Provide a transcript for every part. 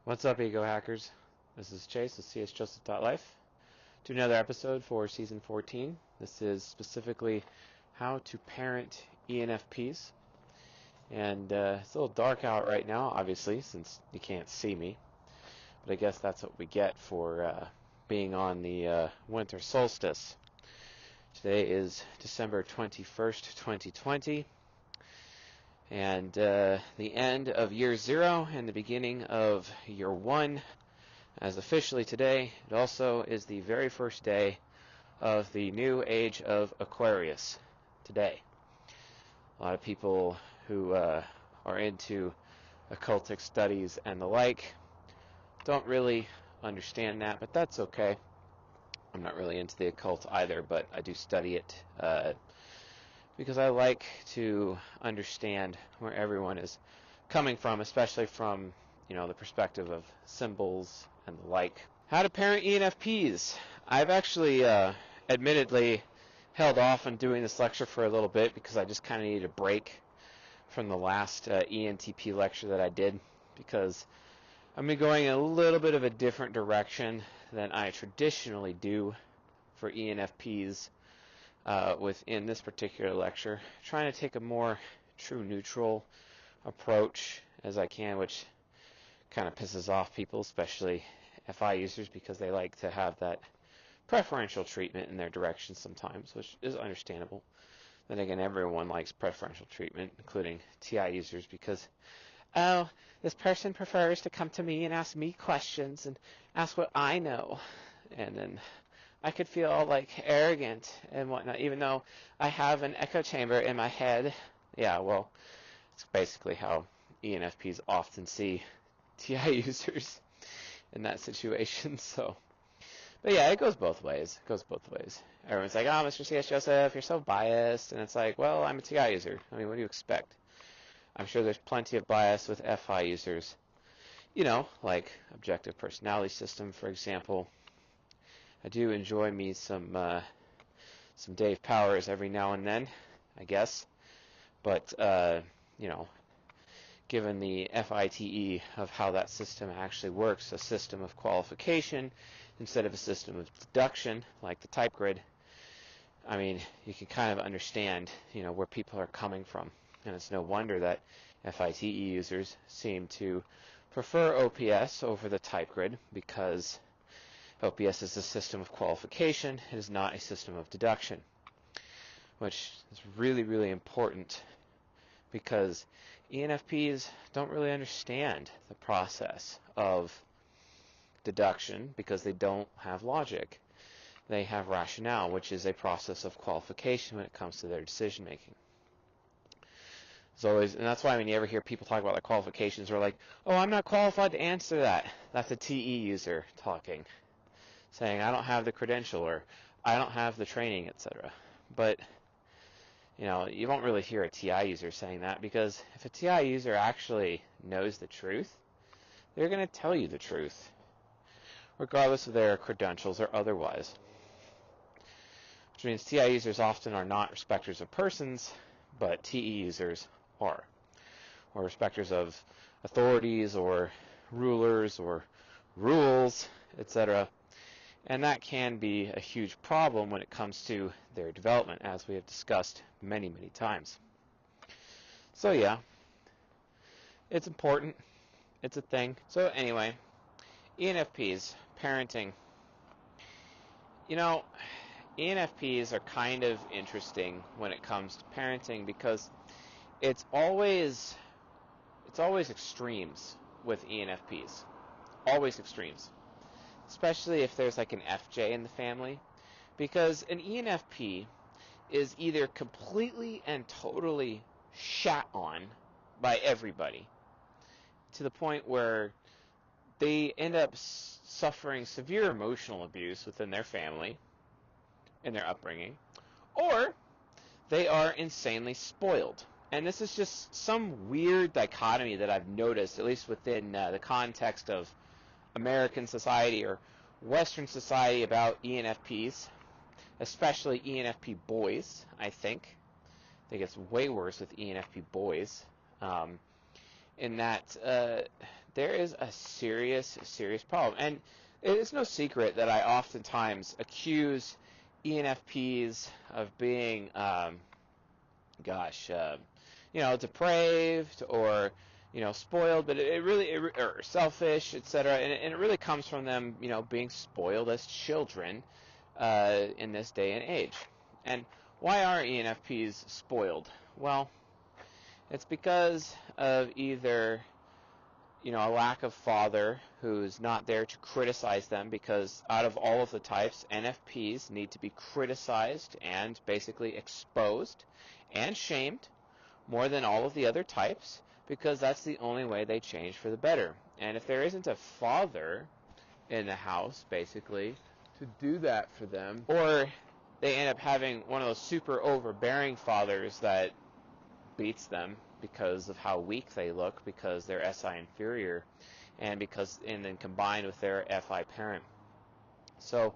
What's up, Ego Hackers? This is Chase with csjoseph.life to another episode for Season 14. This is specifically how to parent ENFPs. And it's a little dark out right now, obviously, since you can't see me. But I guess that's what we get for being on the winter solstice. Today is December 21st, 2020. And the end of year 0 and the beginning of year 1, as officially today. It also is the very first day of the new age of Aquarius today. A lot of people who are into occultic studies and the like don't really understand that, but that's okay. I'm not really into the occult either, but I do study it because I like to understand where everyone is coming from, especially from, the perspective of symbols and the like. How to parent ENFPs. I've actually admittedly held off on doing this lecture for a little bit because I just kind of needed a break from the last ENTP lecture that I did, because I'm going in a little bit of a different direction than I traditionally do for ENFPs. Within this particular lecture, trying to take a more true neutral approach as I can, which kind of pisses off people, especially FI users, because they like to have that preferential treatment in their direction sometimes, which is understandable. Then again, everyone likes preferential treatment, including TI users, because, oh, this person prefers to come to me and ask me questions and ask what I know, and then I could feel all like arrogant and whatnot, even though I have an echo chamber in my head. Yeah, well, it's basically how ENFPs often see TI users in that situation. So, but yeah, it goes both ways. Everyone's like, "Oh, Mr. C.S. Joseph, you're so biased," and it's like, well, I'm a TI user. I mean, what do you expect? I'm sure there's plenty of bias with FI users. Like objective personality system, for example. I do enjoy me some Dave Powers every now and then, I guess. But, given the FITE of how that system actually works, a system of qualification instead of a system of deduction, like the type grid, I mean, you can kind of understand, where people are coming from. And it's no wonder that FITE users seem to prefer OPS over the type grid, because OPS is a system of qualification. It is not a system of deduction, which is really, really important, because ENFPs don't really understand the process of deduction because they don't have logic. They have rationale, which is a process of qualification when it comes to their decision making. And that's why when you ever hear people talk about their qualifications, they're like, "Oh, I'm not qualified to answer that." That's a TE user talking, saying, "I don't have the credential," or "I don't have the training," etc. But, you won't really hear a TI user saying that, because if a TI user actually knows the truth, they're going to tell you the truth, regardless of their credentials or otherwise. Which means TI users often are not respecters of persons, but TE users are, or respecters of authorities or rulers or rules, etc. And that can be a huge problem when it comes to their development, as we have discussed many, many times. So yeah, it's important. It's a thing. So anyway, ENFPs, parenting. ENFPs are kind of interesting when it comes to parenting, because it's always extremes with ENFPs. Always extremes. Especially if there's like an FJ in the family, because an ENFP is either completely and totally shat on by everybody, to the point where they end up suffering severe emotional abuse within their family, in their upbringing, or they are insanely spoiled. And this is just some weird dichotomy that I've noticed, at least within the context of American society or Western society, about ENFPs, especially ENFP boys. I think it's way worse with ENFP boys, in that there is a serious, serious problem. And it's no secret that I oftentimes accuse ENFPs of being, depraved or, spoiled, but or selfish, etc. And it really comes from them, being spoiled as children in this day and age. And why are ENFPs spoiled? Well, it's because of either a lack of father who's not there to criticize them, because out of all of the types, NFPs need to be criticized and basically exposed and shamed more than all of the other types, because that's the only way they change for the better. And if there isn't a father in the house, basically, to do that for them, or they end up having one of those super overbearing fathers that beats them because of how weak they look, because they're SI inferior, and then combined with their FI parent. So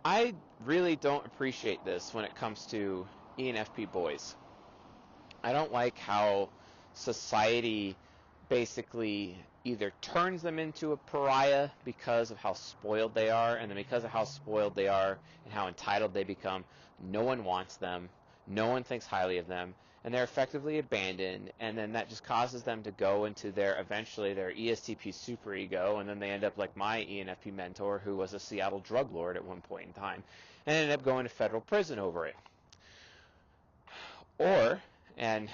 I really don't appreciate this when it comes to ENFP boys. I don't like how society basically either turns them into a pariah because of how spoiled they are, and then because of how spoiled they are and how entitled they become, no one wants them, no one thinks highly of them, and they're effectively abandoned, and then that just causes them to go into eventually their ESTP superego, and then they end up like my ENFP mentor, who was a Seattle drug lord at one point in time, and ended up going to federal prison over it. And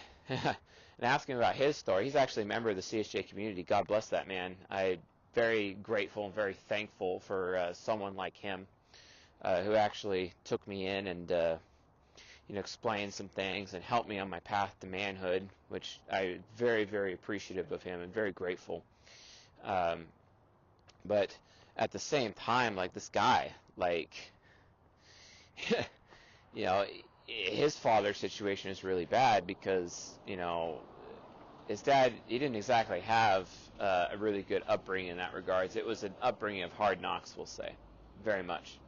asking about his story, he's actually a member of the CSJ community. God bless that man. I'm very grateful and very thankful for someone like him who actually took me in and explained some things and helped me on my path to manhood, which I'm very, very appreciative of him and very grateful. But at the same time, like, this guy, like, his father's situation is really bad because, his dad, he didn't exactly have a really good upbringing in that regards. It was an upbringing of hard knocks, we'll say, very much.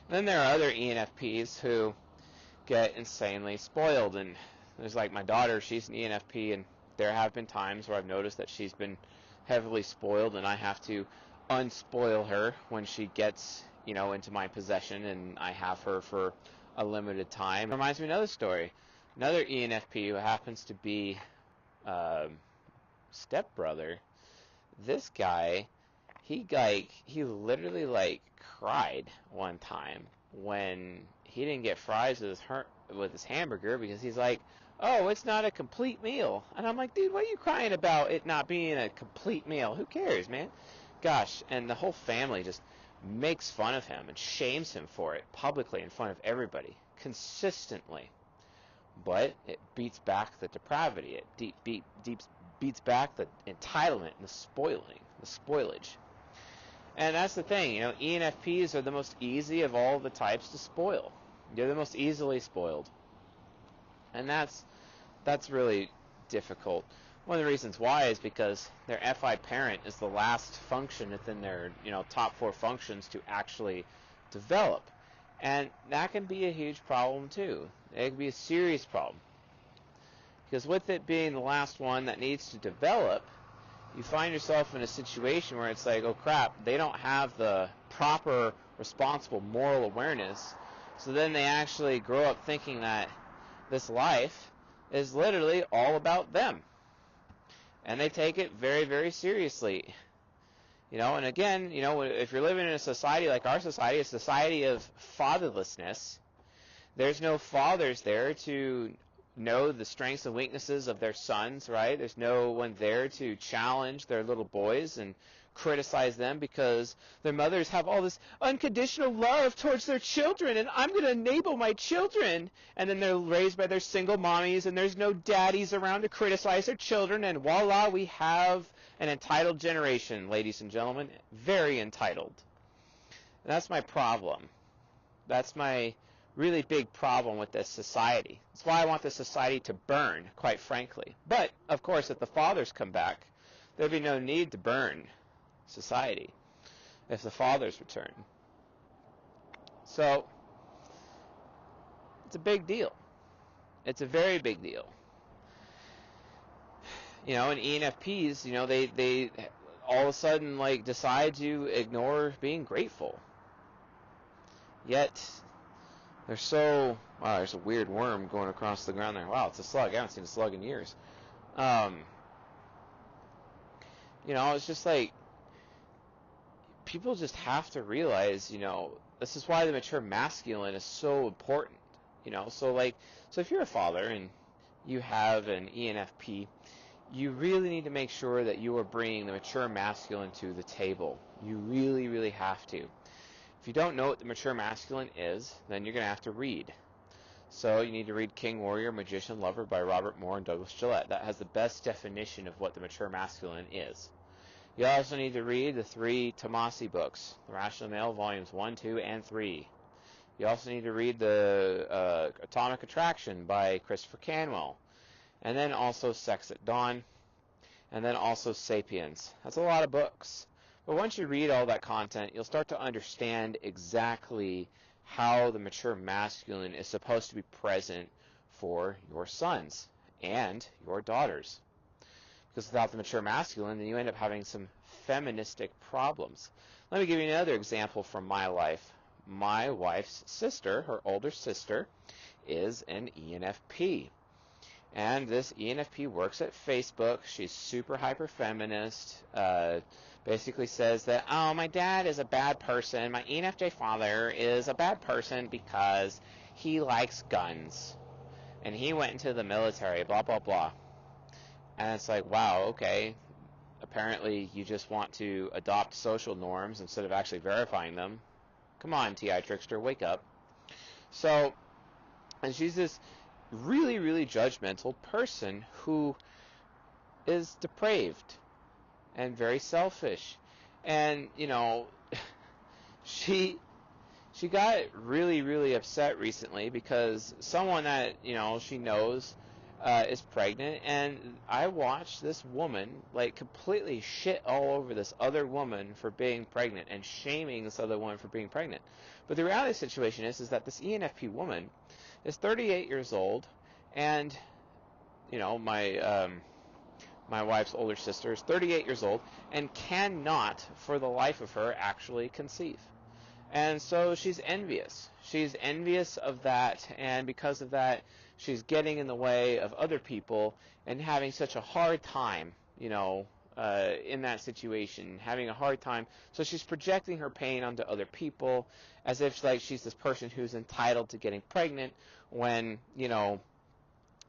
And then there are other ENFPs who get insanely spoiled, and there's like my daughter, she's an ENFP, and there have been times where I've noticed that she's been heavily spoiled, and I have to unspoil her when she gets, into my possession, and I have her for a limited time. It reminds me of another story. Another ENFP who happens to be stepbrother. This guy, he literally cried one time when he didn't get fries with his hamburger, because he's like, oh, it's not a complete meal. And I'm like, dude, what are you crying about it not being a complete meal? Who cares, man? Gosh, and the whole family just makes fun of him and shames him for it publicly in front of everybody, consistently. But it beats back the depravity. It beats back the entitlement and the spoilage. And that's the thing, ENFPs are the most easy of all the types to spoil. They're the most easily spoiled. And that's really difficult. One of the reasons why is because their FI parent is the last function within their, top 4 functions to actually develop. And that can be a huge problem too. It can be a serious problem. Because with it being the last one that needs to develop, you find yourself in a situation where it's like, oh crap, they don't have the proper, responsible moral awareness. So then they actually grow up thinking that this life is literally all about them. And they take it very, very seriously. And again, if you're living in a society like our society, a society of fatherlessness, there's no fathers there to know the strengths and weaknesses of their sons, right? There's no one there to challenge their little boys and criticize them, because their mothers have all this unconditional love towards their children, and I'm going to enable my children. And then they're raised by their single mommies, and there's no daddies around to criticize their children, and voila, we have an entitled generation, ladies and gentlemen, very entitled. And that's my problem. That's my really big problem with this society. That's why I want this society to burn, quite frankly. But, of course, if the fathers come back, there'd be no need to burn society if the fathers return. So, it's a big deal. It's a very big deal. And ENFPs, they all of a sudden like decide to ignore being grateful. Yet they're so, wow, there's a weird worm going across the ground there. Wow, it's a slug. I haven't seen a slug in years. It's just like people just have to realize, this is why the mature masculine is so important. So if you're a father and you have an ENFP, you really need to make sure that you are bringing the mature masculine to the table. You really, really have to. If you don't know what the mature masculine is, then you're going to have to read. So you need to read King, Warrior, Magician, Lover by Robert Moore and Douglas Gillette. That has the best definition of what the mature masculine is. You also need to read the 3 Tomasi books, The Rational Male, Volumes 1, 2, and 3. You also need to read the Atomic Attraction by Christopher Canwell. And then also Sex at Dawn. And then also Sapiens. That's a lot of books. But once you read all that content, you'll start to understand exactly how the mature masculine is supposed to be present for your sons and your daughters. Because without the mature masculine, then you end up having some feministic problems. Let me give you another example from my life. My wife's sister, her older sister, is an ENFP. And this ENFP works at Facebook. She's super hyper feminist. Basically says that, oh, my dad is a bad person. My ENFJ father is a bad person because he likes guns. And he went into the military, blah, blah, blah. And it's like, wow, okay. Apparently you just want to adopt social norms instead of actually verifying them. Come on, TI Trickster, wake up. So, and she's this really, really judgmental person who is depraved and very selfish. And, she got really, really upset recently because someone that, she knows is pregnant, and I watched this woman like completely shit all over this other woman for being pregnant and shaming this other woman for being pregnant. But the reality of the situation is that this ENFP woman is 38 years old, and my wife's older sister is 38 years old and cannot for the life of her actually conceive. And so she's envious. She's envious of that, and because of that, she's getting in the way of other people and having such a hard time, in that situation, having a hard time. So she's projecting her pain onto other people as if she's this person who's entitled to getting pregnant when,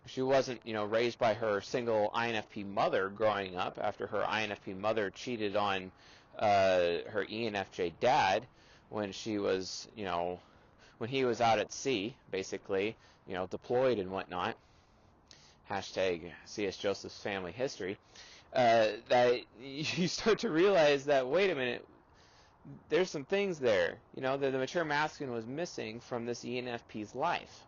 she wasn't, raised by her single INFP mother growing up after her INFP mother cheated on her ENFJ dad when she was, when he was out at sea, basically, deployed and whatnot. Hashtag C.S. Joseph's family history. That you start to realize that, wait a minute, there's some things there, that the mature masculine was missing from this ENFP's life.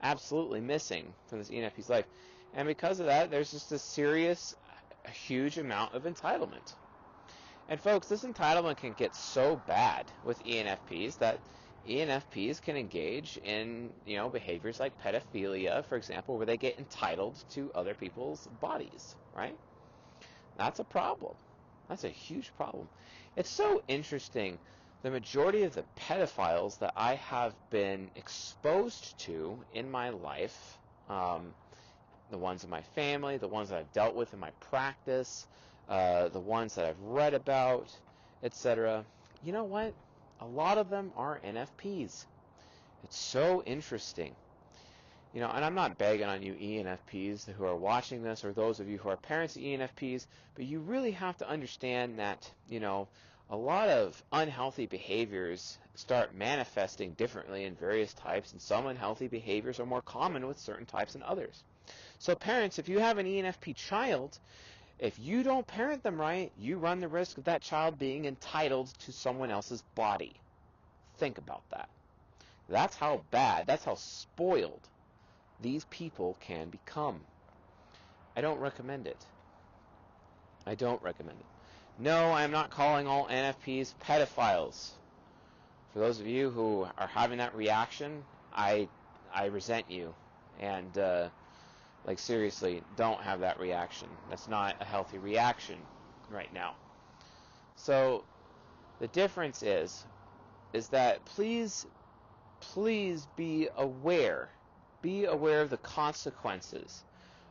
Absolutely missing from this ENFP's life. And because of that, there's just a serious, a huge amount of entitlement. And folks, this entitlement can get so bad with ENFPs that ENFPs can engage in, behaviors like pedophilia, for example, where they get entitled to other people's bodies, right? That's a problem. That's a huge problem. It's so interesting. The majority of the pedophiles that I have been exposed to in my life, the ones in my family, the ones that I've dealt with in my practice, the ones that I've read about, etc., you know what? A lot of them are NFPs. It's so interesting. And I'm not begging on you ENFPs who are watching this, or those of you who are parents of ENFPs, but you really have to understand that, a lot of unhealthy behaviors start manifesting differently in various types, and some unhealthy behaviors are more common with certain types than others. So parents, if you have an ENFP child, if you don't parent them right, you run the risk of that child being entitled to someone else's body. Think about that. That's how bad, that's how spoiled these people can become. I don't recommend it. I don't recommend it. No, I'm not calling all NFPs pedophiles. For those of you who are having that reaction, I resent you. And Like, seriously, don't have that reaction. That's not a healthy reaction right now. So the difference is that please be aware. Be aware of the consequences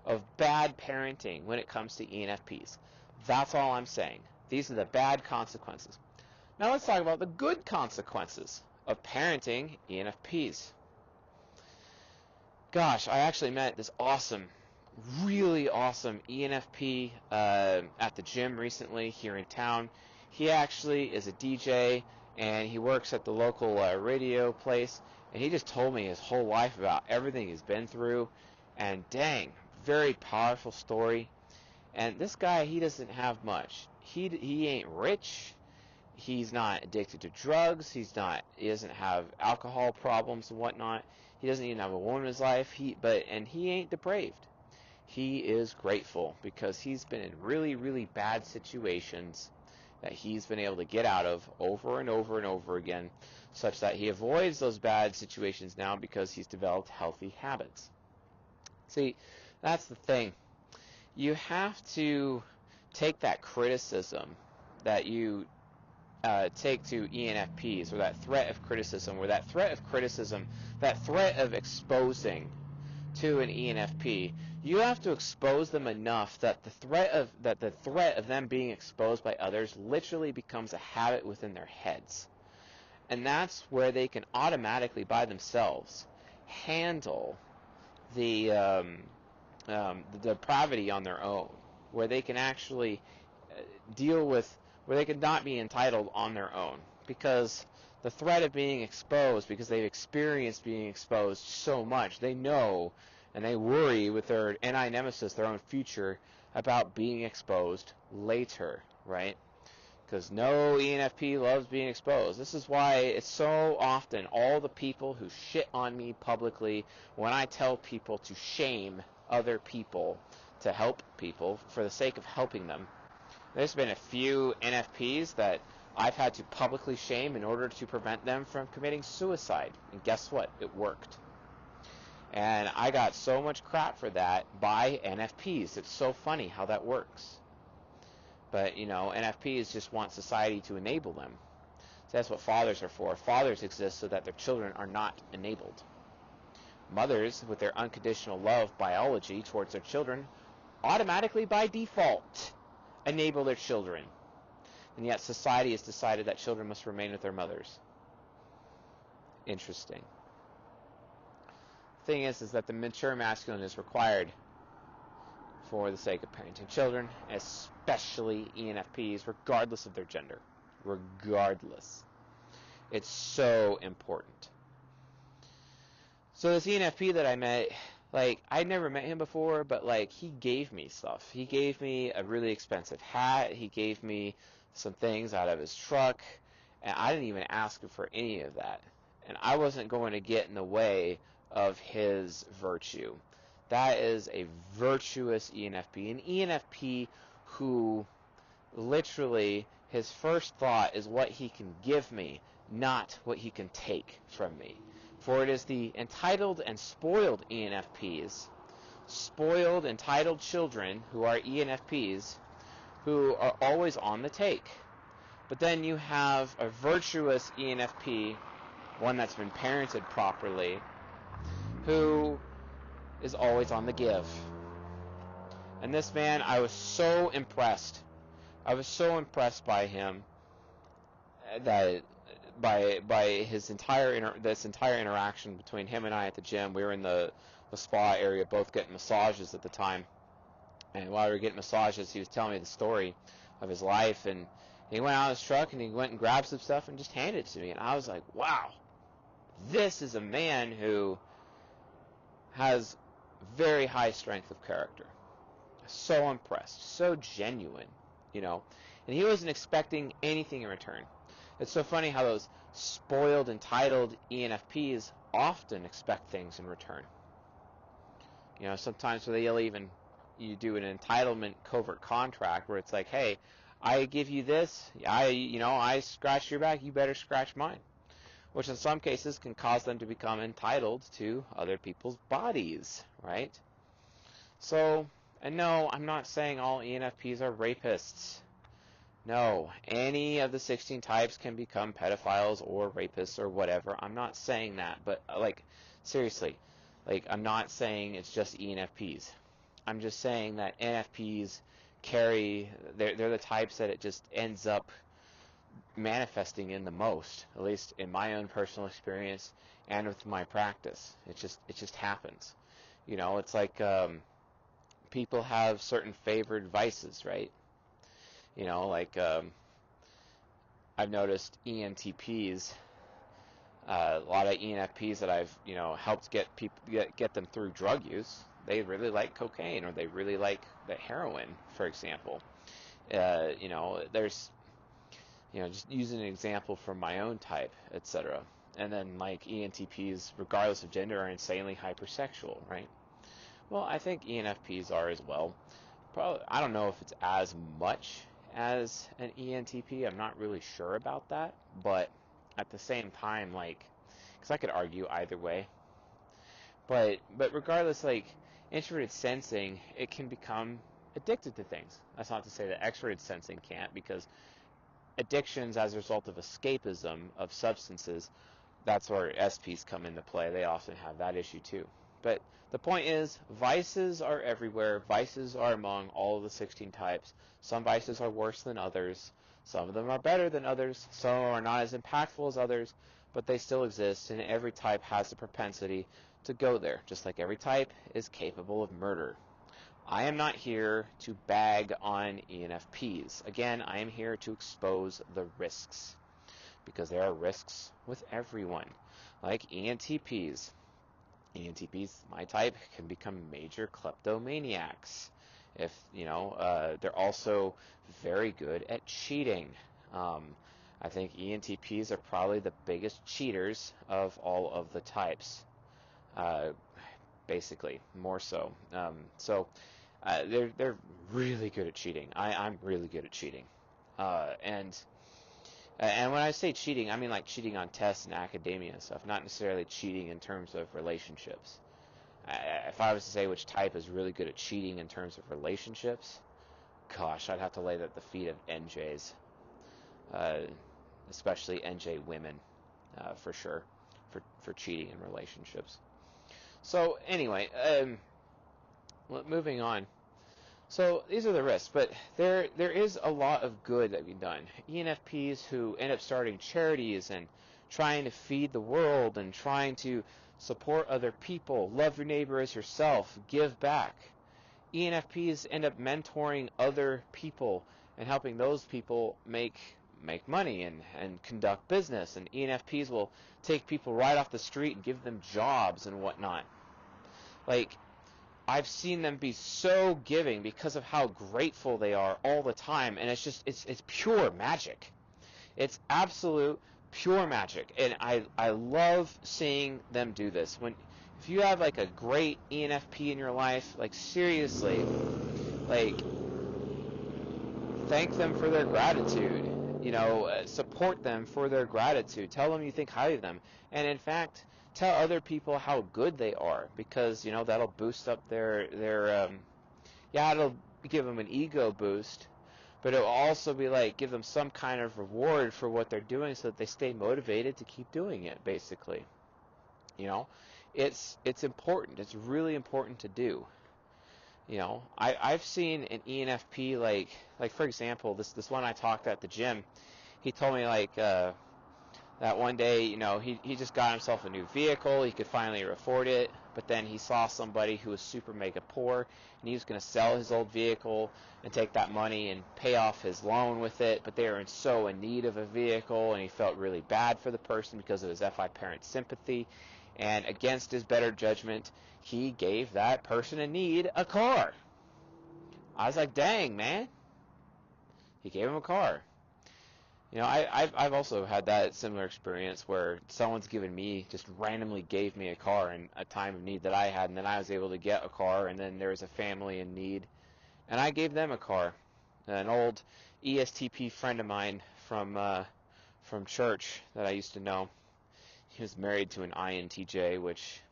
of bad parenting when it comes to ENFPs. That's all I'm saying. These are the bad consequences. Now let's talk about the good consequences of parenting ENFPs. Gosh, I actually met this really awesome ENFP at the gym recently here in town. He actually is a DJ, and he works at the local radio place, and he just told me his whole life about everything he's been through, and dang, very powerful story. And this guy, he doesn't have much. He ain't rich. He's not addicted to drugs. He doesn't have alcohol problems and whatnot. He doesn't even have a woman in his life. He ain't depraved. He is grateful because he's been in really, really bad situations that he's been able to get out of over and over and over again, such that he avoids those bad situations now because he's developed healthy habits. See, that's the thing. You have to take that criticism that you take to ENFPs, or that threat of criticism, that threat of exposing to an ENFP. You have to expose them enough that the threat of them being exposed by others literally becomes a habit within their heads. And that's where they can automatically by themselves handle the depravity on their own, where they can actually where they could not be entitled on their own, because the threat of being exposed, because they've experienced being exposed so much, they know, and they worry with their nemesis, their own future, about being exposed later, right? Because no ENFP loves being exposed. This is why it's so often all the people who shit on me publicly when I tell people to shame other people to help people for the sake of helping them. There's been a few NFPs that I've had to publicly shame in order to prevent them from committing suicide. And guess what? It worked. And I got so much crap for that by NFPs. It's so funny how that works. But, NFPs just want society to enable them. So that's what fathers are for. Fathers exist so that their children are not enabled. Mothers, with their unconditional love biology towards their children, automatically by default enable their children. And yet society has decided that children must remain with their mothers. Interesting. The thing is that the mature masculine is required for the sake of parenting children, especially ENFPs, regardless of their gender. Regardless. It's so important. So this ENFP that I met, I'd never met him before, but he gave me stuff. He gave me a really expensive hat. He gave me some things out of his truck, and I didn't even ask him for any of that. And I wasn't going to get in the way of his virtue. That is a virtuous ENFP. An ENFP who literally his first thought is what he can give me, not what he can take from me. For it is the entitled and spoiled ENFPs, spoiled, entitled children who are ENFPs, who are always on the take. But then you have a virtuous ENFP, one that's been parented properly, who is always on the give. And this man, I was so impressed. I was so impressed by him that by his entire interaction between him and I at the gym. We were in the spa area, both getting massages at the time. And while we were getting massages, he was telling me the story of his life. And he went out of his truck and he went and grabbed some stuff and just handed it to me. And I was like, wow, this is a man who has very high strength of character. So impressed, so genuine, And he wasn't expecting anything in return. It's so funny how those spoiled, entitled ENFPs often expect things in return. Sometimes they'll even, you do an entitlement covert contract where it's like, hey, I give you this, I scratch your back, you better scratch mine. Which in some cases can cause them to become entitled to other people's bodies, right? So, and no, I'm not saying all ENFPs are rapists. No, any of the 16 types can become pedophiles or rapists or whatever. I'm not saying that, but like, seriously, like, I'm not saying it's just ENFPs. I'm just saying that NFPs they're the types that it just ends up manifesting in the most, at least in my own personal experience and with my practice. It just happens. It's like people have certain favored vices, right? Like I've noticed ENTPs, a lot of ENFPs that I've helped get them through drug use. They really like cocaine, or they really like the heroin, for example. There's just using an example from my own type, etc. And then like ENTPs, regardless of gender, are insanely hypersexual, right? Well, I think ENFPs are as well. Probably, I don't know if it's as much as an ENTP. I'm not really sure about that, but at the same time, like, because I could argue either way. But regardless, like, introverted sensing, it can become addicted to things. That's not to say that extroverted sensing can't, because addictions as a result of escapism of substances, that's where SPs come into play. They often have that issue too. But the point is, vices are everywhere. Vices are among all of the 16 types. Some vices are worse than others. Some of them are better than others. Some are not as impactful as others, but they still exist, and every type has the propensity to go there, just like every type is capable of murder. I am not here to bag on ENFPs. Again, I am here to expose the risks, because there are risks with everyone. Like ENTPs. ENTPs, my type, can become major kleptomaniacs. If, they're also very good at cheating. I think ENTPs are probably the biggest cheaters of all of the types. Basically, more so. They're really good at cheating. I'm really good at cheating. And when I say cheating, I mean like cheating on tests and academia and stuff, not necessarily cheating in terms of relationships. If I was to say which type is really good at cheating in terms of relationships, gosh, I'd have to lay that at the feet of NJs, uh, especially NJ women, for sure, for cheating in relationships. So anyway, moving on. So these are the risks, but there is a lot of good that can be done. ENFPs who end up starting charities and trying to feed the world and trying to support other people, love your neighbor as yourself, give back. ENFPs end up mentoring other people and helping those people make money and conduct business. And ENFPs will take people right off the street and give them jobs and whatnot. Like, I've seen them be so giving because of how grateful they are all the time, and it's pure magic. It's absolute pure magic, and I love seeing them do this. If you have like a great ENFP in your life, like seriously, like thank them for their gratitude. Support them for their gratitude. Tell them you think highly of them, and in fact, tell other people how good they are, because that'll boost up it'll give them an ego boost, but it'll also be like give them some kind of reward for what they're doing so that they stay motivated to keep doing it, basically. It's important. It's really important to do. I've seen an ENFP like for example, this one I talked at the gym. He told me like that one day, he just got himself a new vehicle. He could finally afford it, but then he saw somebody who was super mega poor, and he was going to sell his old vehicle and take that money and pay off his loan with it, but they were so in need of a vehicle, and he felt really bad for the person because of his FI parent sympathy, and against his better judgment, he gave that person in need a car. I was like, dang, man. He gave him a car. I've also had that similar experience where someone's just randomly gave me a car in a time of need that I had, and then I was able to get a car, and then there was a family in need, and I gave them a car. An old ESTP friend of mine from church that I used to know, he was married to an INTJ, which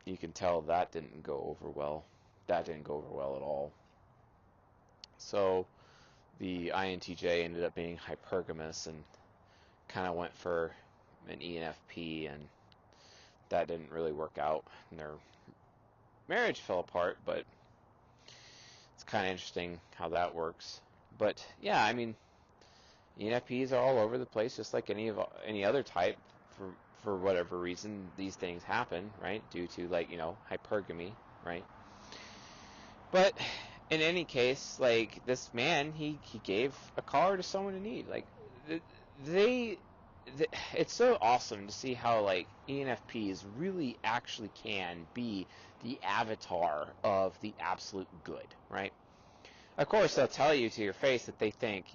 you can tell that didn't go over well. That didn't go over well at all. So the INTJ ended up being hypergamous and kind of went for an ENFP, and that didn't really work out. And their marriage fell apart, but it's kind of interesting how that works. But yeah, I mean, ENFPs are all over the place, just like any other type. For whatever reason, these things happen, right? Due to, like, hypergamy, right? But in any case, like, this man, he gave a car to someone in need. Like, it's so awesome to see how, like, ENFPs really actually can be the avatar of the absolute good, right? Of course, they'll tell you to your face that they think,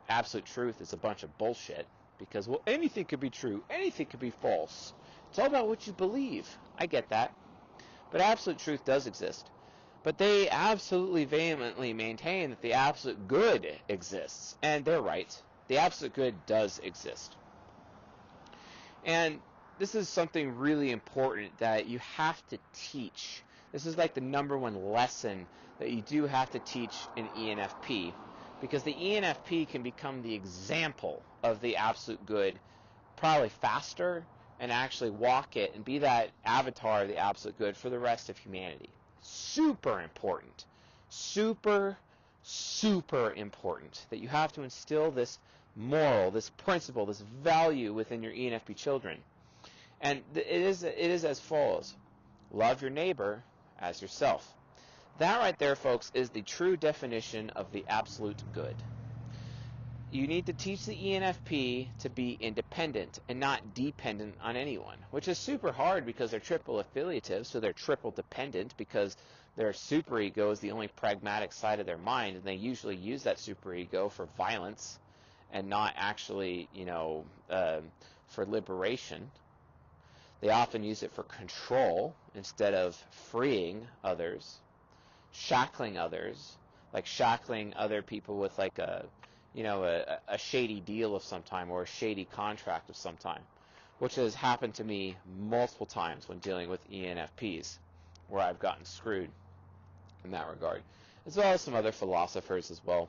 absolute truth is a bunch of bullshit. Because, well, anything could be true. Anything could be false. It's all about what you believe. I get that. But absolute truth does exist. But they absolutely vehemently maintain that the absolute good exists. And they're right. The absolute good does exist. And this is something really important that you have to teach. This is like the number one lesson that you do have to teach an ENFP. Because the ENFP can become the example of the absolute good probably faster and actually walk it and be that avatar of the absolute good for the rest of humanity. Super important. Super, super important that you have to instill this moral, this principle, this value within your ENFP children. And it is as follows. Love your neighbor as yourself. That right there, folks, is the true definition of the absolute good. You need to teach the ENFP to be independent and not dependent on anyone, which is super hard because they're triple affiliative, so they're triple dependent because their superego is the only pragmatic side of their mind, and they usually use that superego for violence and not actually, for liberation. They often use it for control instead of freeing others. Shackling others, like shackling other people with like a shady deal of some time or a shady contract of some time, which has happened to me multiple times when dealing with ENFPs, where I've gotten screwed in that regard, as well as some other philosophers as well.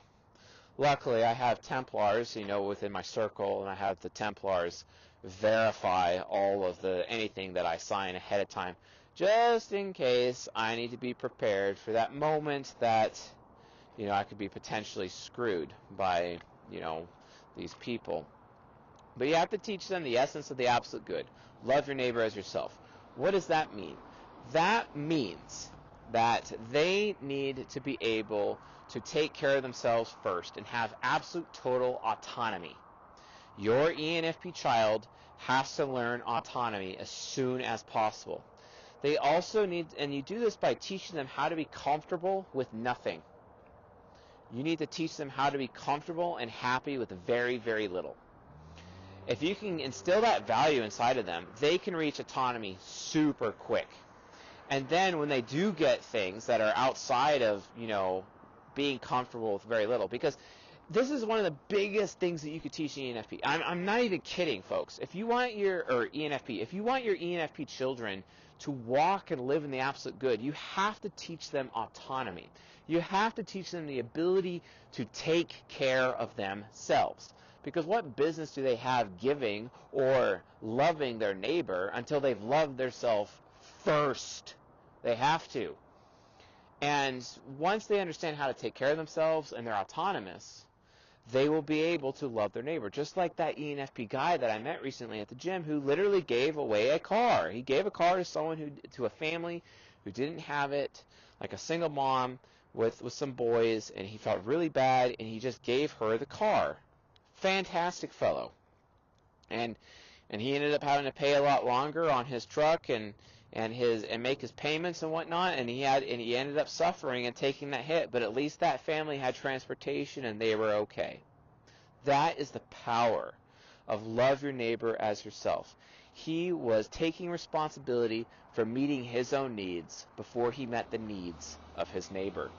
Luckily, I have Templars, within my circle, and I have the Templars verify all of anything that I sign ahead of time, just in case I need to be prepared for that moment that, I could be potentially screwed by, these people. But you have to teach them the essence of the absolute good. Love your neighbor as yourself. What does that mean? That means that they need to be able to take care of themselves first and have absolute total autonomy. Your ENFP child has to learn autonomy as soon as possible. They also need, and you do this by teaching them how to be comfortable with nothing. You need to teach them how to be comfortable and happy with very, very little. If you can instill that value inside of them, they can reach autonomy super quick. And then when they do get things that are outside of, being comfortable with very little, because this is one of the biggest things that you could teach ENFP. I'm not even kidding, folks. If you want your ENFP children to walk and live in the absolute good, you have to teach them autonomy. You have to teach them the ability to take care of themselves. Because what business do they have giving or loving their neighbor until they've loved themselves first? They have to. And once they understand how to take care of themselves and they're autonomous, they will be able to love their neighbor. Just like that ENFP guy that I met recently at the gym who literally gave away a car. He gave a car to to a family who didn't have it, like a single mom with some boys, and he felt really bad, and he just gave her the car. Fantastic fellow. And he ended up having to pay a lot longer on his truck and make his payments and whatnot, and he ended up suffering and taking that hit, but at least that family had transportation and they were okay. That is the power of love your neighbor as yourself. He was taking responsibility for meeting his own needs before he met the needs of his neighbor.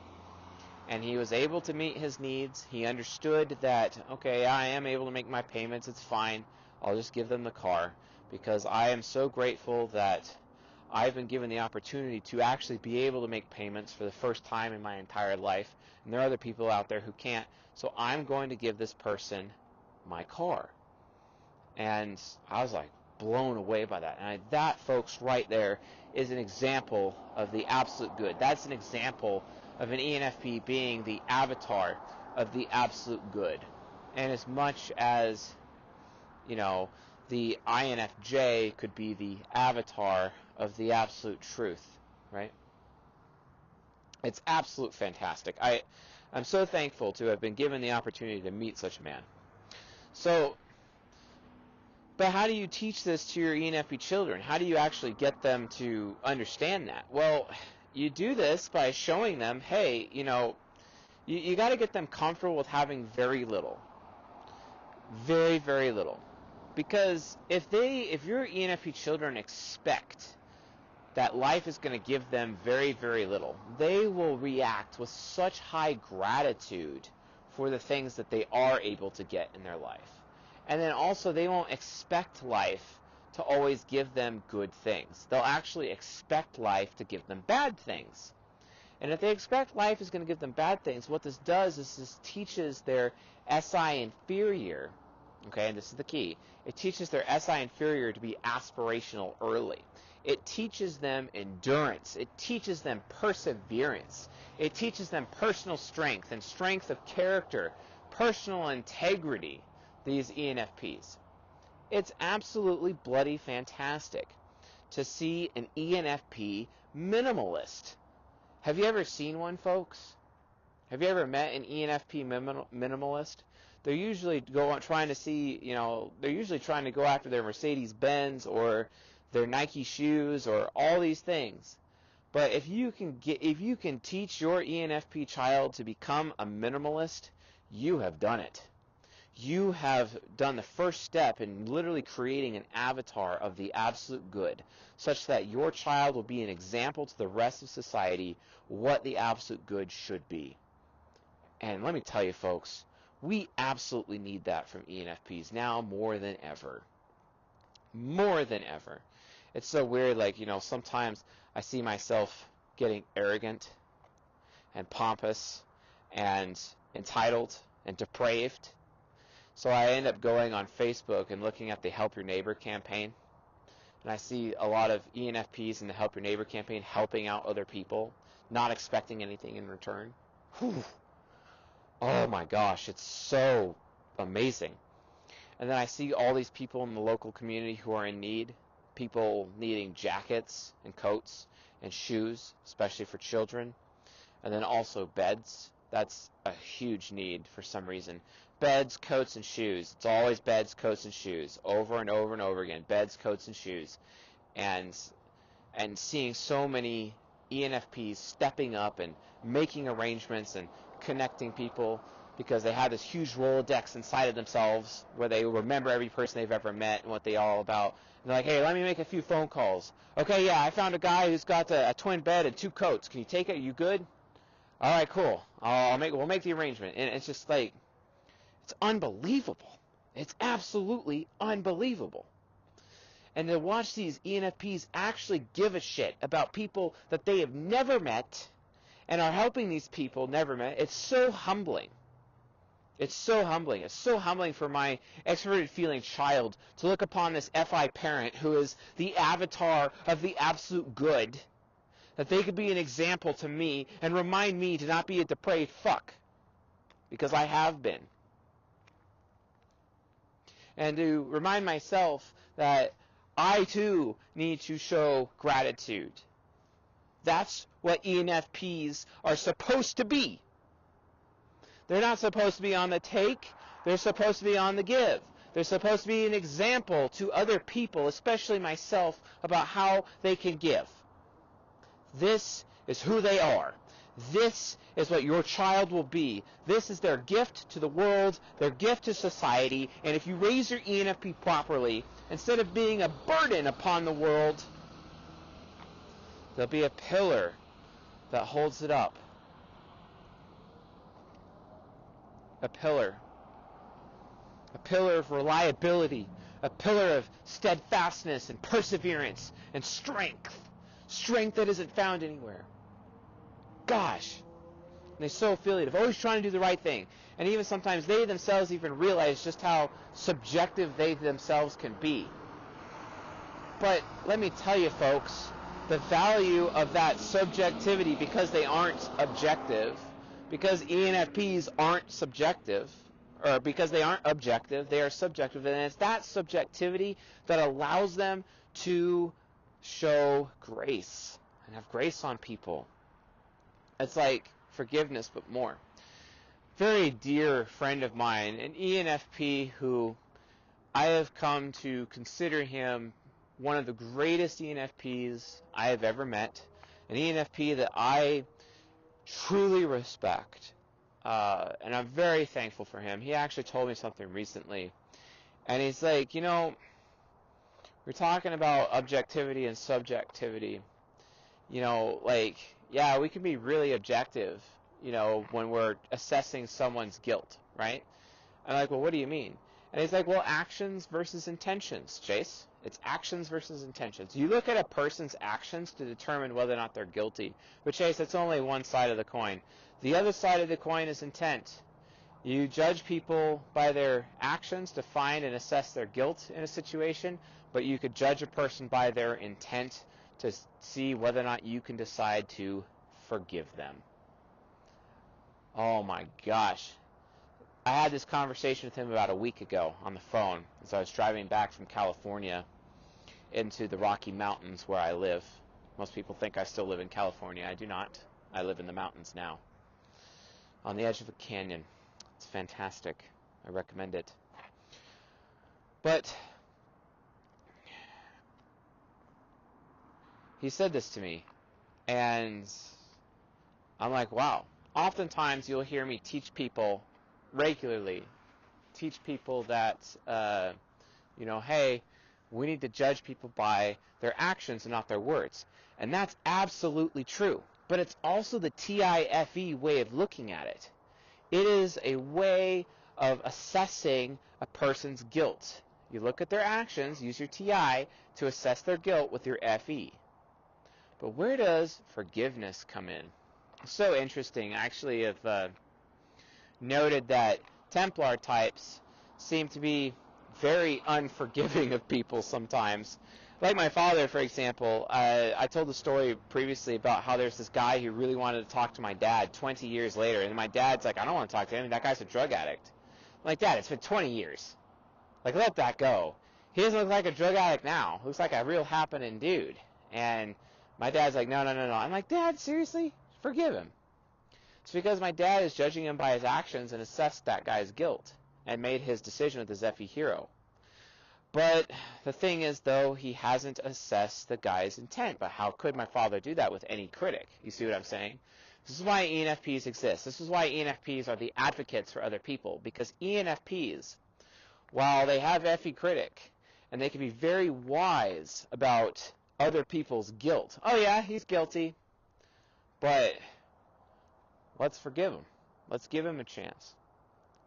And he was able to meet his needs. He understood that, okay, I am able to make my payments, it's fine, I'll just give them the car, because I am so grateful that I've been given the opportunity to actually be able to make payments for the first time in my entire life, and there are other people out there who can't, so I'm going to give this person my car. And I was like blown away by that. And that, folks, right there is an example of the absolute good. That's an example of an ENFP being the avatar of the absolute good. And as much as, you know, the INFJ could be the avatar of the absolute truth, right? It's absolute fantastic. I'm so thankful to have been given the opportunity to meet such a man. So, but how do you teach this to your ENFP children? How do you actually get them to understand that? Well, you do this by showing them, hey, you know, you got to get them comfortable with having very little. Very, very little. Because if your ENFP children expect that life is going to give them very, very little, they will react with such high gratitude for the things that they are able to get in their life. And then also they won't expect life to always give them good things. They'll actually expect life to give them bad things. And if they expect life is going to give them bad things, what this does is this teaches their SI inferior, okay, and this is the key, it teaches their SI inferior to be aspirational early. It teaches them endurance. It teaches them perseverance. It teaches them personal strength and strength of character, personal integrity, these ENFPs. It's absolutely bloody fantastic to see an ENFP minimalist. Have you ever seen one, folks? Have you ever met an ENFP minimalist? They're usually trying to go after their Mercedes-Benz or their Nike shoes or all these things. But if you can teach your ENFP child to become a minimalist, you have done it. You have done the first step in literally creating an avatar of the absolute good, such that your child will be an example to the rest of society what the absolute good should be. And let me tell you, folks, we absolutely need that from ENFPs now more than ever. More than ever. It's so weird, like, you know, sometimes I see myself getting arrogant and pompous and entitled and depraved. So I end up going on Facebook and looking at the Help Your Neighbor campaign. And I see a lot of ENFPs in the Help Your Neighbor campaign helping out other people, not expecting anything in return. Whew. Oh my gosh, it's so amazing. And then I see all these people in the local community who are in need, people needing jackets and coats and shoes, especially for children. And then also beds. That's a huge need for some reason. Beds, coats, and shoes. It's always beds, coats, and shoes. Over and over and over again. Beds, coats, and shoes. And seeing so many ENFPs stepping up and making arrangements and connecting people because they have this huge Rolodex inside of themselves where they remember every person they've ever met and what they're all about. And they're like, hey, let me make a few phone calls. Okay, yeah, I found a guy who's got a twin bed and 2 coats. Can you take it? Are you good? All right, cool. We'll make the arrangement. And it's just like, it's unbelievable. It's absolutely unbelievable. And to watch these ENFPs actually give a shit about people that they have never met and are helping these people never met, it's so humbling. It's so humbling. It's so humbling for my extroverted feeling child to look upon this FI parent who is the avatar of the absolute good, that they could be an example to me and remind me to not be a depraved fuck, because I have been. And to remind myself that I too need to show gratitude. That's what ENFPs are supposed to be. They're not supposed to be on the take. They're supposed to be on the give. They're supposed to be an example to other people, especially myself, about how they can give. This is who they are. This is what your child will be. This is their gift to the world, their gift to society. And if you raise your ENFP properly, instead of being a burden upon the world, they'll be a pillar that holds it up. A pillar. A pillar of reliability. A pillar of steadfastness and perseverance and strength. strength that isn't found anywhere. Gosh. And they're so affiliative, always trying to do the right thing. And even sometimes they themselves even realize just how subjective they themselves can be. But let me tell you, folks, the value of that subjectivity, because they aren't objective, because ENFPs aren't subjective, or because they aren't objective, they are subjective, and it's that subjectivity that allows them to show grace and have grace on people. It's like forgiveness, but more. Very dear friend of mine, an ENFP who I have come to consider him one of the greatest ENFPs I have ever met, an ENFP that I truly respect, and I'm very thankful for him. He actually told me something recently, and he's like, we're talking about objectivity and subjectivity. Yeah, we can be really objective, when we're assessing someone's guilt, right? I'm like, well, what do you mean? And he's like, well, actions versus intentions, Chase. It's actions versus intentions. You look at a person's actions to determine whether or not they're guilty. But Chase, that's only one side of the coin. The other side of the coin is intent. You judge people by their actions to find and assess their guilt in a situation, but you could judge a person by their intent to see whether or not you can decide to forgive them. Oh my gosh. I had this conversation with him about a week ago on the phone as I was driving back from California into the Rocky Mountains where I live. Most people think I still live in California. I do not. I live in the mountains now, on the edge of a canyon. It's fantastic. I recommend it. But he said this to me, and I'm like, wow. Oftentimes you'll hear me teach people regularly, that, hey, we need to judge people by their actions and not their words. And that's absolutely true. But it's also the TIFE way of looking at it. It is a way of assessing a person's guilt. You look at their actions, use your TI to assess their guilt with your FE. But where does forgiveness come in? It's so interesting. I actually have noted that Templar types seem to be very unforgiving of people sometimes. Like my father, for example, I told the story previously about how there's this guy who really wanted to talk to my dad 20 years later, and my dad's like, I don't want to talk to him, that guy's a drug addict. I'm like, Dad, it's been 20 years. Like, let that go. He doesn't look like a drug addict now. Looks like a real happening dude. And my dad's like, no. I'm like, Dad, seriously? Forgive him. It's because my dad is judging him by his actions and assessed that guy's guilt and made his decision with his FE hero. But the thing is, though, he hasn't assessed the guy's intent. But how could my father do that with any critic? You see what I'm saying? This is why ENFPs exist. This is why ENFPs are the advocates for other people. Because ENFPs, while they have FE critic, and they can be very wise about other people's guilt. Oh yeah, he's guilty. But let's forgive him. Let's give him a chance.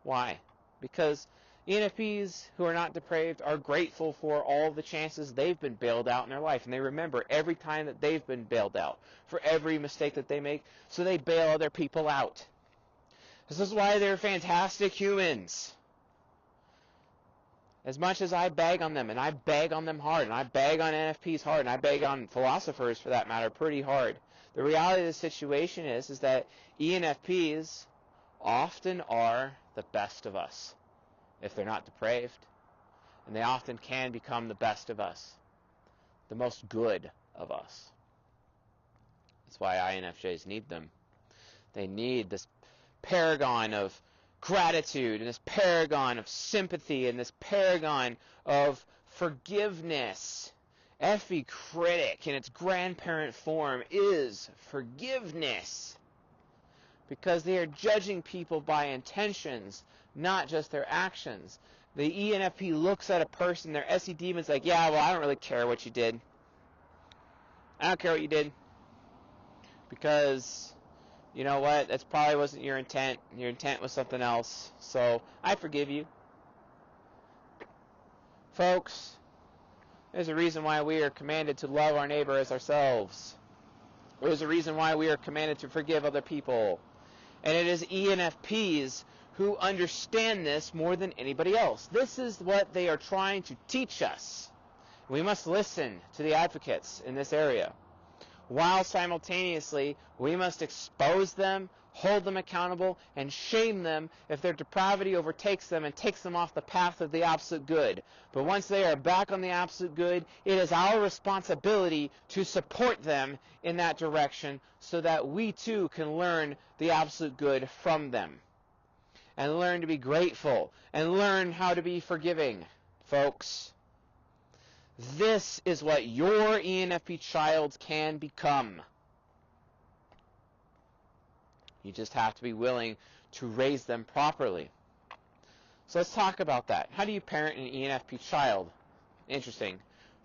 Why? Because ENFPs who are not depraved are grateful for all the chances they've been bailed out in their life. And they remember every time that they've been bailed out, for every mistake that they make, so they bail other people out. This is why they're fantastic humans. As much as I bag on them, and I bag on them hard, and I bag on NFPs hard, and I bag on philosophers, for that matter, pretty hard, the reality of the situation is that ENFPs often are the best of us, if they're not depraved. And they often can become the best of us, the most good of us. That's why INFJs need them. They need this paragon of gratitude, and this paragon of sympathy, and this paragon of forgiveness. FE critic in its grandparent form is forgiveness, because they are judging people by intentions, not just their actions. The ENFP looks at a person, their SE demon's like, yeah, well, I don't really care what you did. I don't care what you did, because you know what? That probably wasn't your intent. Your intent was something else. So I forgive you. Folks, There's a reason why we are commanded to love our neighbor as ourselves. There's a reason why we are commanded to forgive other people. And it is ENFPs who understand this more than anybody else. This is what they are trying to teach us. We must listen to the advocates in this area, while simultaneously we must expose them, hold them accountable, and shame them if their depravity overtakes them and takes them off the path of the absolute good. But once they are back on the absolute good, it is our responsibility to support them in that direction so that we too can learn the absolute good from them. And learn to be grateful, and learn how to be forgiving, folks. This is what your ENFP child can become. You just have to be willing to raise them properly. So let's talk about that. How do you parent an ENFP child? Interesting.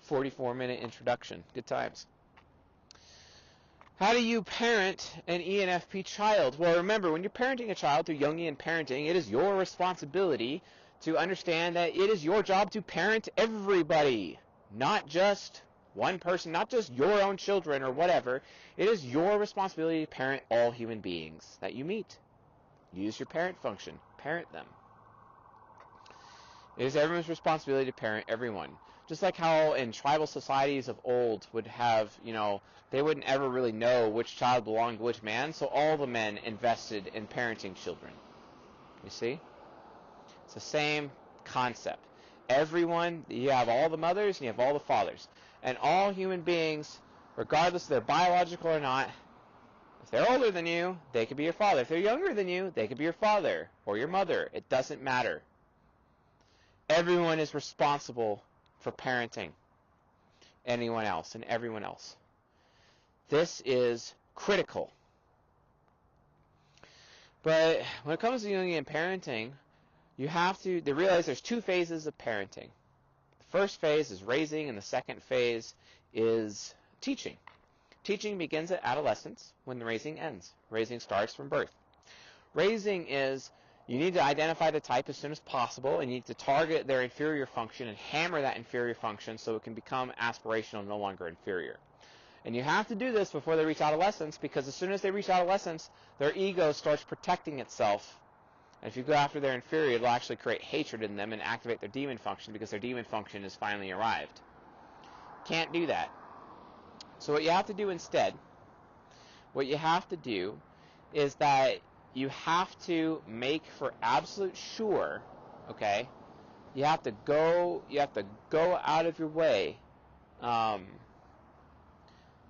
44-minute introduction. Good times. How do you parent an ENFP child? Well, remember, when you're parenting a child through Jungian parenting, it is your responsibility to understand that it is your job to parent everybody. Not just one person, not just your own children or whatever. It is your responsibility to parent all human beings that you meet. Use your parent function. Parent them. It is everyone's responsibility to parent everyone. Just like how in tribal societies of old would have, they wouldn't ever really know which child belonged to which man, so all the men invested in parenting children. You see? It's the same concept. Everyone, you have all the mothers and you have all the fathers. And all human beings, regardless if they're biological or not, if they're older than you, they could be your father. If they're younger than you, they could be your father or your mother. It doesn't matter. Everyone is responsible for parenting anyone else and everyone else. This is critical. But when it comes to Jungian parenting, you have to realize there's two phases of parenting. The first phase is raising, and the second phase is teaching. Teaching begins at adolescence when the raising ends. Raising starts from birth. Raising is you need to identify the type as soon as possible, and you need to target their inferior function and hammer that inferior function so it can become aspirational, no longer inferior. And you have to do this before they reach adolescence, because as soon as they reach adolescence, their ego starts protecting itself. And if you go after their inferior, it'll actually create hatred in them and activate their demon function, because their demon function has finally arrived. Can't do that. So what you have to do instead, is that you have to make for absolute sure, okay? You have to go out of your way. You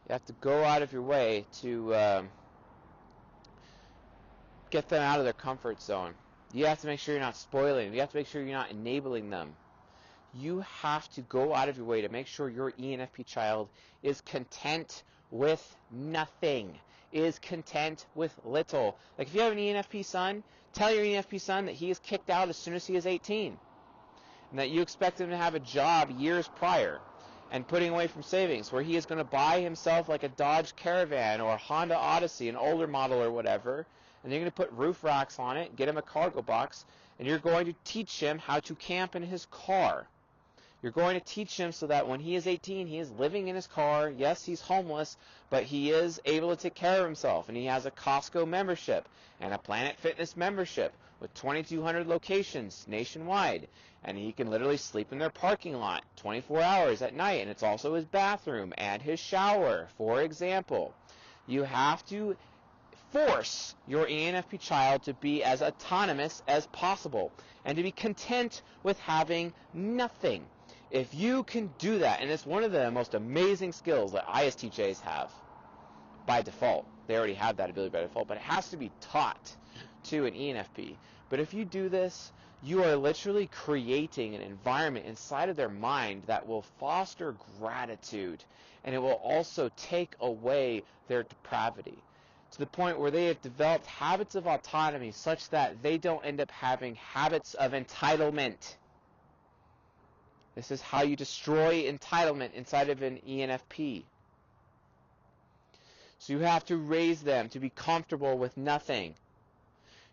have to go out of your way to get them out of their comfort zone. You have to make sure you're not spoiling them. You have to make sure you're not enabling them. You have to go out of your way to make sure your ENFP child is content with nothing, is content with little. Like if you have an ENFP son, tell your ENFP son that he is kicked out as soon as he is 18, and that you expect him to have a job years prior and putting away from savings, where he is going to buy himself like a Dodge Caravan or a Honda Odyssey, an older model or whatever, and you're going to put roof racks on it, get him a cargo box, and you're going to teach him how to camp in his car. You're going to teach him so that when he is 18, he is living in his car. Yes, he's homeless, but he is able to take care of himself, and he has a Costco membership and a Planet Fitness membership with 2,200 locations nationwide, and he can literally sleep in their parking lot 24 hours at night, and it's also his bathroom and his shower, for example. You have to force your ENFP child to be as autonomous as possible and to be content with having nothing. If you can do that, and it's one of the most amazing skills that ISTJs have by default. They already have that ability by default, but it has to be taught to an ENFP. But if you do this, you are literally creating an environment inside of their mind that will foster gratitude, and it will also take away their depravity, to the point where they have developed habits of autonomy such that they don't end up having habits of entitlement. This is how you destroy entitlement inside of an ENFP. So you have to raise them to be comfortable with nothing.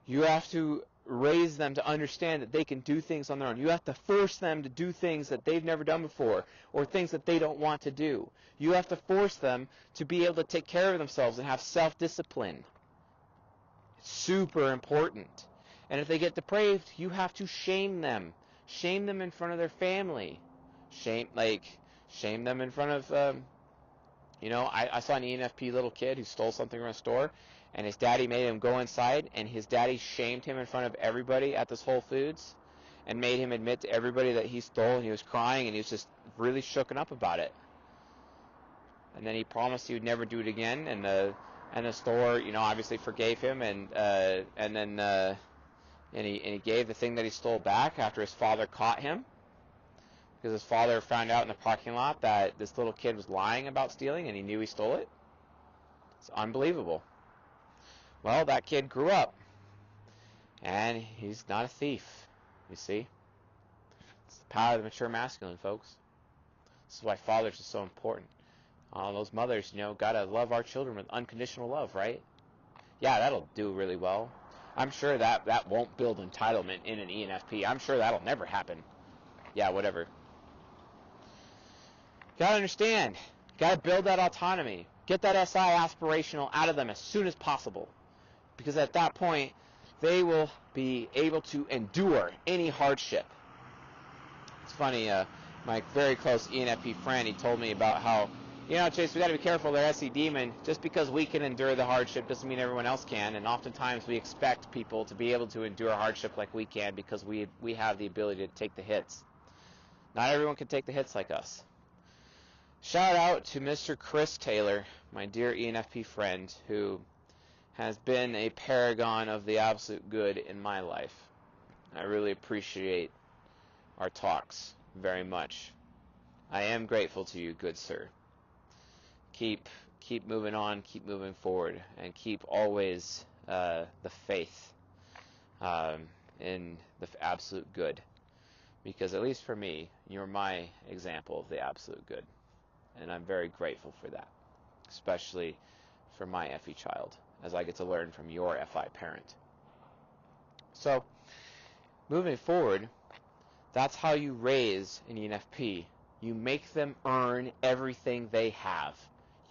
You have to raise them to understand that they can do things on their own. You have to force them to do things that they've never done before, or things that they don't want to do. You have to force them to be able to take care of themselves and have self-discipline. It's super important. And if they get depraved, you have to shame them. Shame them in front of their family. Shame them in front of, I saw an ENFP little kid who stole something from a store, and his daddy made him go inside, and his daddy shamed him in front of everybody at this Whole Foods and made him admit to everybody that he stole, and he was crying, and he was just really shooken up about it. And then he promised he would never do it again, and the store, obviously forgave him, and he gave the thing that he stole back after his father caught him, because his father found out in the parking lot that this little kid was lying about stealing, and he knew he stole it. It's unbelievable. Well, that kid grew up, and he's not a thief, you see. It's the power of the mature masculine, folks. This is why fathers are so important. Those mothers, gotta love our children with unconditional love, right? Yeah, that'll do really well. I'm sure that won't build entitlement in an ENFP. I'm sure that'll never happen. Yeah, whatever. Gotta understand. Gotta build that autonomy. Get that SI aspirational out of them as soon as possible. Because at that point, they will be able to endure any hardship. It's funny, my very close ENFP friend, he told me about how, Chase, we got to be careful, they're SE demon. Just because we can endure the hardship doesn't mean everyone else can. And oftentimes we expect people to be able to endure hardship like we can because we have the ability to take the hits. Not everyone can take the hits like us. Shout out to Mr. Chris Taylor, my dear ENFP friend, who has been a paragon of the absolute good in my life. I really appreciate our talks very much. I am grateful to you, good sir. Keep moving on, keep moving forward, and keep always the faith in the absolute good. Because at least for me, you're my example of the absolute good. And I'm very grateful for that, especially for my FE child, as I get to learn from your FI parent. So, moving forward, that's how you raise an ENFP. You make them earn everything they have.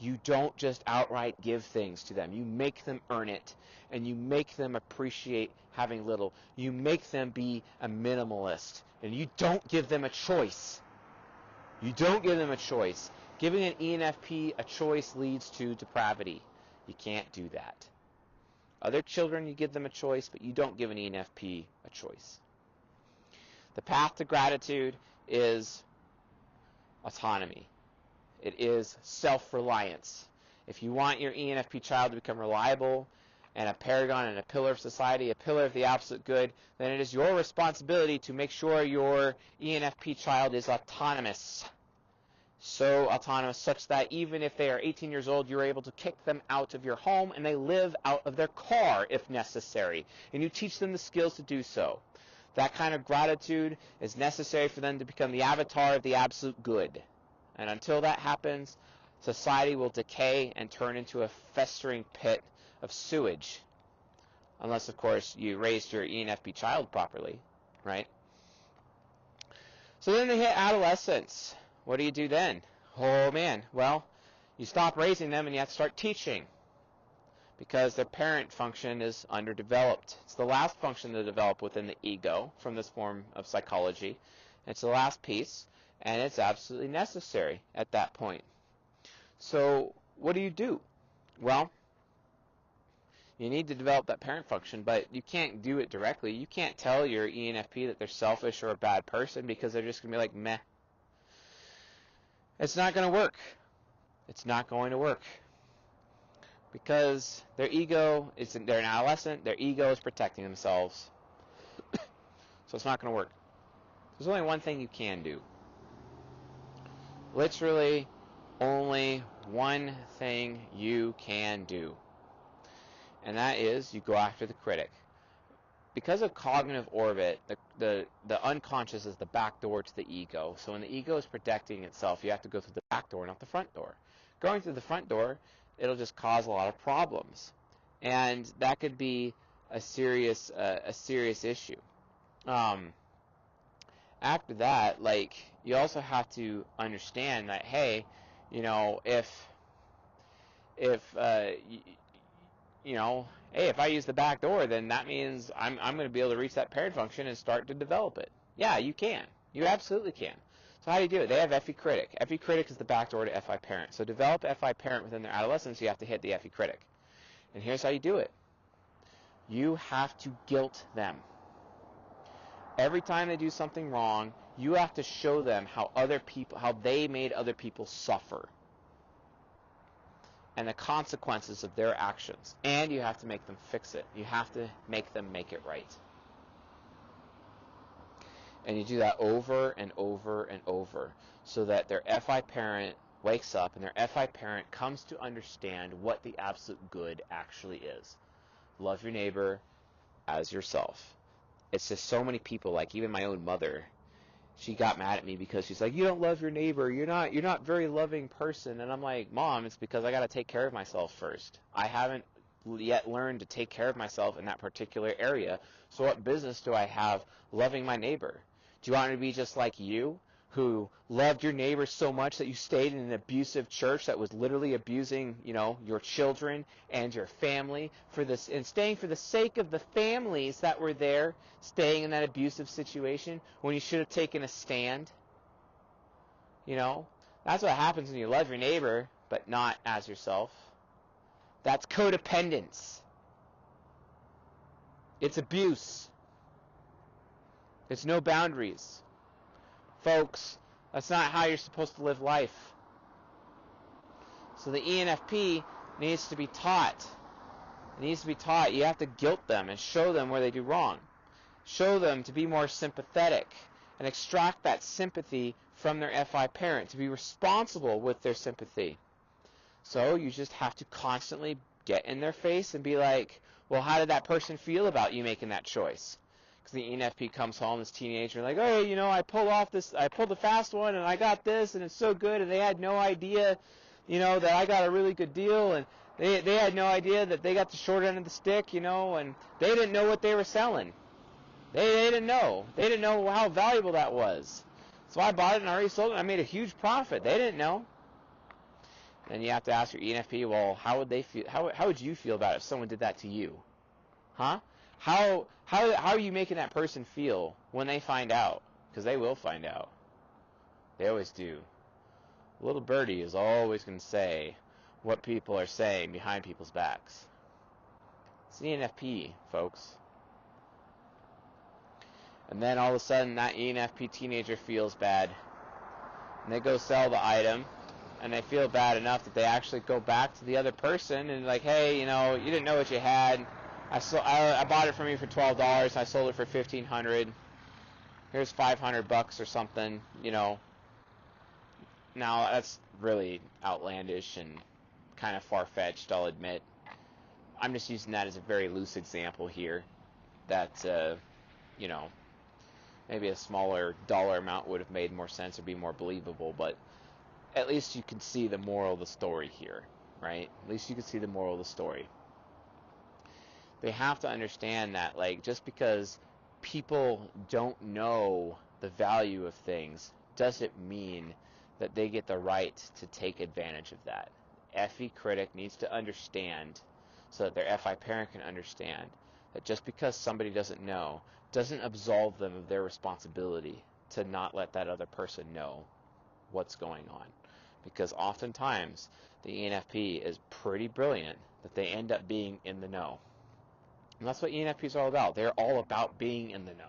You don't just outright give things to them. You make them earn it, and you make them appreciate having little. You make them be a minimalist, and you don't give them a choice. You don't give them a choice. Giving an ENFP a choice leads to depravity. You can't do that. Other children, you give them a choice, but you don't give an ENFP a choice. The path to gratitude is autonomy. It is self-reliance. If you want your ENFP child to become reliable and a paragon and a pillar of society, a pillar of the absolute good, then it is your responsibility to make sure your ENFP child is autonomous. So autonomous such that even if they are 18 years old, you're able to kick them out of your home and they live out of their car if necessary. And you teach them the skills to do so. That kind of gratitude is necessary for them to become the avatar of the absolute good. And until that happens, society will decay and turn into a festering pit of sewage. Unless, of course, you raised your ENFP child properly, right? So then they hit adolescence. What do you do then? Oh, man. Well, you stop raising them and you have to start teaching because their parent function is underdeveloped. It's the last function to develop within the ego from this form of psychology. It's the last piece, and it's absolutely necessary at that point. So what do? Well, you need to develop that parent function, but you can't do it directly. You can't tell your ENFP that they're selfish or a bad person because they're just going to be like, meh. It's not going to work. It's not going to work. Because their ego, they're an adolescent, their ego is protecting themselves. So it's not going to work. There's only one thing you can do. Literally, only one thing you can do. And that is, you go after the critic. Because of cognitive orbit, the unconscious is the back door to the ego. So when the ego is protecting itself, you have to go through the back door, not the front door. Going through the front door, it'll just cause a lot of problems. And that could be a serious issue. After that, like, you also have to understand that, hey, you know, if you know, hey, if I use the back door, then that means I'm going to be able to reach that parent function and start to develop it. Yeah, you can. You absolutely can. So how do you do it? They have FE critic. FE critic is the back door to FI parent. So develop FI parent within their adolescence, you have to hit the FE critic. And here's how you do it. You have to guilt them. Every time they do something wrong, you have to show them how they made other people suffer, and the consequences of their actions. And you have to make them fix it. You have to make them make it right. And you do that over and over and over, so that their FI parent wakes up and their FI parent comes to understand what the absolute good actually is. Love your neighbor as yourself. It's just so many people, like even my own mother, she got mad at me because she's like, you don't love your neighbor, you're not a very loving person. And I'm like, Mom, it's because I got to take care of myself first. I haven't yet learned to take care of myself in that particular area. So what business do I have loving my neighbor? Do you want me to be just like you, who loved your neighbor so much that you stayed in an abusive church that was literally abusing, you know, your children and your family for this, and staying for the sake of the families that were there, staying in that abusive situation when you should have taken a stand? You know, that's what happens when you love your neighbor but not as yourself. That's codependence. It's abuse. It's no boundaries. Folks, that's not how you're supposed to live life. So the ENFP needs to be taught. It needs to be taught. You have to guilt them and show them where they do wrong. Show them to be more sympathetic and extract that sympathy from their FI parent, to be responsible with their sympathy. So you just have to constantly get in their face and be like, well, how did that person feel about you making that choice? Because the ENFP comes home, this teenager, like, oh, you know, I pulled the fast one, and I got this, and it's so good, and they had no idea, you know, that I got a really good deal, and they had no idea that they got the short end of the stick, you know, and they didn't know what they were selling. They didn't know. They didn't know how valuable that was. So I bought it, and I already sold it, and I made a huge profit. They didn't know. Then you have to ask your ENFP, well, how would they feel? How would you feel about it if someone did that to you? Huh? How are you making that person feel when they find out? Because they will find out. They always do. Little birdie is always going to say what people are saying behind people's backs. It's the ENFP, folks. And then all of a sudden that ENFP teenager feels bad. And they go sell the item. And they feel bad enough that they actually go back to the other person and like, hey, you know, you didn't know what you had. I bought it from you for $12. I sold it for $1,500. Here's $500 or something, you know. Now that's really outlandish and kind of far-fetched, I'll admit. I'm just using that as a very loose example here. That, you know, maybe a smaller dollar amount would have made more sense or be more believable, but at least you can see the moral of the story here, right? At least you can see the moral of the story. They have to understand that, like, just because people don't know the value of things doesn't mean that they get the right to take advantage of that. FE critic needs to understand, so that their FI parent can understand, that just because somebody doesn't know doesn't absolve them of their responsibility to not let that other person know what's going on. Because oftentimes the ENFP is pretty brilliant that they end up being in the know. And that's what ENFPs are all about. They're all about being in the know.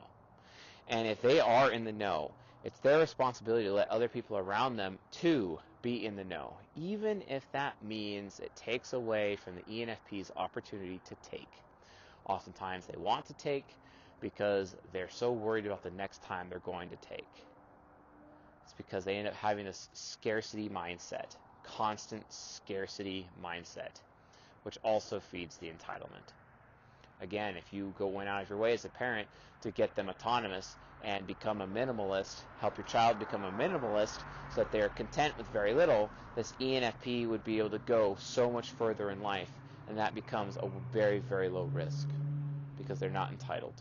And if they are in the know, it's their responsibility to let other people around them too be in the know, even if that means it takes away from the ENFP's opportunity to take. Oftentimes they want to take because they're so worried about the next time they're going to take. It's because they end up having this scarcity mindset, constant scarcity mindset, which also feeds the entitlement. Again, if you went out of your way as a parent to get them autonomous and become a minimalist, help your child become a minimalist so that they're content with very little, this ENFP would be able to go so much further in life, and that becomes a very, very low risk. because they're not entitled.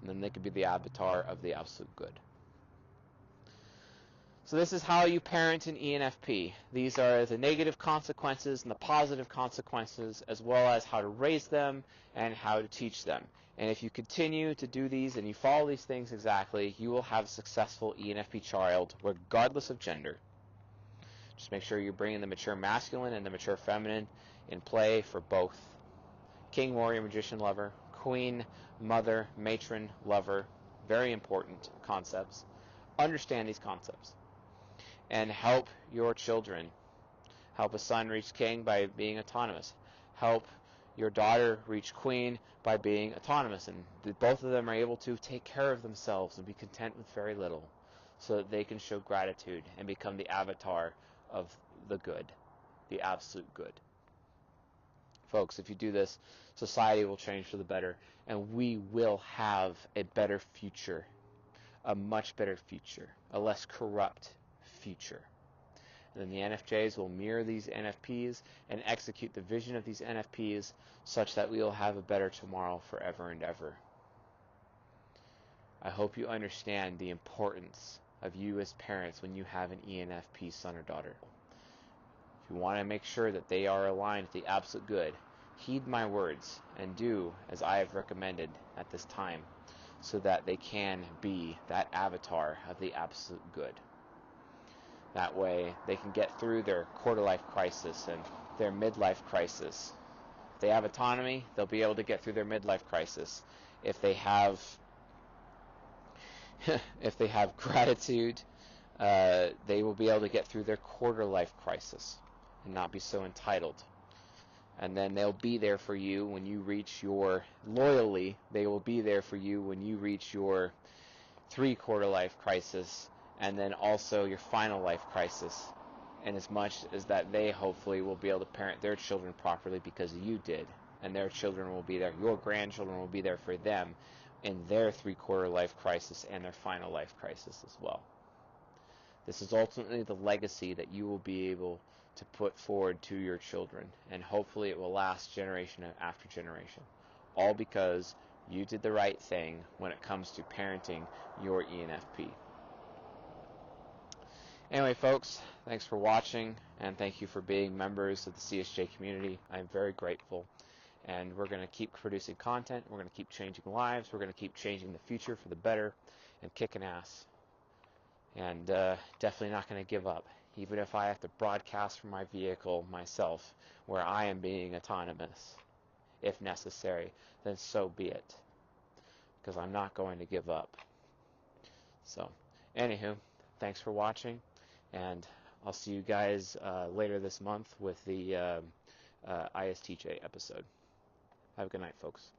And then they could be the avatar of the absolute good. So this is how you parent an ENFP. These are the negative consequences and the positive consequences, as well as how to raise them and how to teach them. And if you continue to do these and you follow these things exactly, you will have a successful ENFP child, regardless of gender. Just make sure you're bringing the mature masculine and the mature feminine in play for both. King, warrior, magician, lover, queen, mother, matron, lover. Very important concepts. Understand these concepts. And help your children. Help a son reach king by being autonomous. Help your daughter reach queen by being autonomous. And both of them are able to take care of themselves and be content with very little, so that they can show gratitude and become the avatar of the good, the absolute good. Folks, if you do this, society will change for the better, and we will have a better future, a much better future, a less corrupt future. And then the NFJs will mirror these NFPs and execute the vision of these NFPs such that we will have a better tomorrow forever and ever. I hope you understand the importance of you as parents when you have an ENFP son or daughter. If you want to make sure that they are aligned with the absolute good, heed my words and do as I have recommended at this time, so that they can be that avatar of the absolute good. That way they can get through their quarter-life crisis and their midlife crisis. If they have autonomy, they'll be able to get through their midlife crisis. If they have gratitude, they will be able to get through their quarter-life crisis and not be so entitled. And then they'll be there for you when you reach your, loyally, they will be there for you when you reach your 3/4 life crisis, and then also your final life crisis, and as much as that they hopefully will be able to parent their children properly because you did, and their children will be there, your grandchildren will be there for them in their 3/4 life crisis and their final life crisis as well. This is ultimately the legacy that you will be able to put forward to your children, and hopefully it will last generation after generation, all because you did the right thing when it comes to parenting your ENFP. Anyway, folks, thanks for watching, and thank you for being members of the CSJ community. I'm very grateful, and we're going to keep producing content. We're going to keep changing lives. We're going to keep changing the future for the better and kicking ass. And definitely not going to give up, even if I have to broadcast from my vehicle myself, where I am being autonomous. If necessary, then so be it, because I'm not going to give up. So, anywho, thanks for watching, and I'll see you guys later this month with the ISTJ episode. Have a good night, folks.